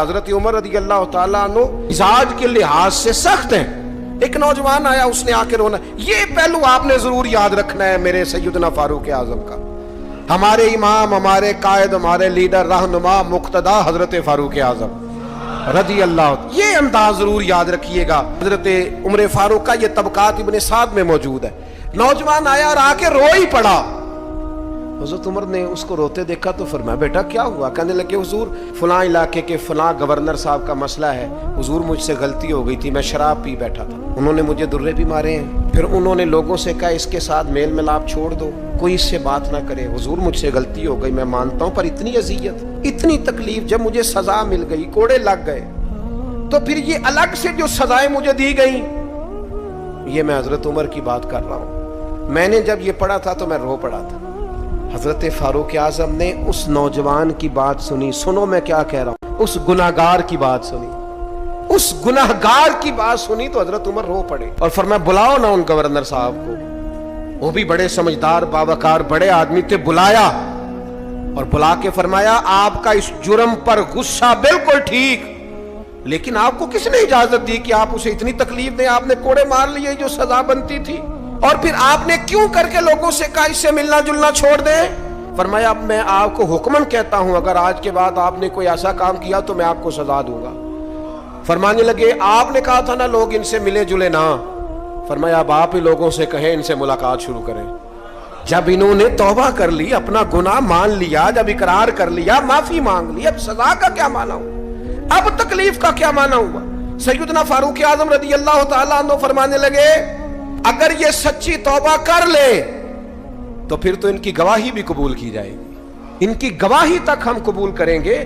حضرت عمر رضی اللہ تعالیٰ عنہ مزاج کے لحاظ سے سخت ہیں. ایک نوجوان آیا, اس نے آ کے رونا. یہ پہلو آپ نے ضرور یاد رکھنا ہے میرے سیدنا فاروق اعظم کا. ہمارے امام, ہمارے قائد, ہمارے لیڈر, رہنما, مقتدا حضرت فاروق اعظم رضی اللہ. یہ انداز ضرور یاد رکھیے گا. حضرت عمر فاروق کا یہ طبقات ابن سعد میں موجود ہے. نوجوان آیا اور آ کے رو ہی پڑا. حضرت عمر نے اس کو روتے دیکھا تو فرمایا بیٹا کیا ہوا؟ کہنے لگے حضور فلاں علاقے کے فلاں گورنر صاحب کا مسئلہ ہے. حضور مجھ سے غلطی ہو گئی تھی, میں شراب پی بیٹھا تھا, انہوں نے مجھے درے بھی مارے ہیں, پھر انہوں نے لوگوں سے کہا اس کے ساتھ میل ملاپ چھوڑ دو, کوئی اس سے بات نہ کرے. حضور مجھ سے غلطی ہو گئی, میں مانتا ہوں, پر اتنی اذیت, اتنی تکلیف, جب مجھے سزا مل گئی, کوڑے لگ گئے, تو پھر یہ الگ سے جو سزائیں مجھے دی گئیں, یہ میں حضرت عمر کی بات کر رہا ہوں. میں نے جب یہ پڑھا تھا تو میں رو پڑا تھا. حضرت فاروق اعظم نے اس نوجوان کی بات سنی. سنو میں کیا کہہ رہا ہوں. اس گناہگار کی بات سنی, اس گناہگار کی بات سنی تو حضرت عمر رو پڑے اور فرمایا بلاؤ نا ان گورنر صاحب کو. وہ بھی بڑے سمجھدار, باوقار, بڑے آدمی تھے. بلایا اور بلا کے فرمایا آپ کا اس جرم پر غصہ بالکل ٹھیک, لیکن آپ کو کس نے اجازت دی کہ آپ اسے اتنی تکلیف دیں؟ آپ نے کوڑے مار لیے جو سزا بنتی تھی, اور پھر آپ نے کیوں کر کے لوگوں سے کہا اس سے ملنا جلنا چھوڑ دیں؟ فرمایا اب میں آپ کو حکمن کہتا ہوں, اگر آج کے بعد آپ نے کوئی ایسا کام کیا تو میں آپ کو سزا دوں گا. فرمانے لگے آپ نے کہا تھا نا لوگ ان سے ملے جلے نہ. فرمایا اب آپ ہی لوگوں سے کہیں ان سے ملاقات شروع کریں. جب انہوں نے توبہ کر لی, اپنا گناہ مان لیا, جب اقرار کر لیا, معافی مانگ لی, اب سزا کا کیا معنی ہوا, اب تکلیف کا کیا معنی ہوا؟ سیدنا فاروق اعظم رضی اللہ تعالیٰ عنہ فرمانے لگے اگر یہ سچی توبہ کر لے تو پھر تو ان کی گواہی بھی قبول کی جائے گی, ان کی گواہی تک ہم قبول کریں گے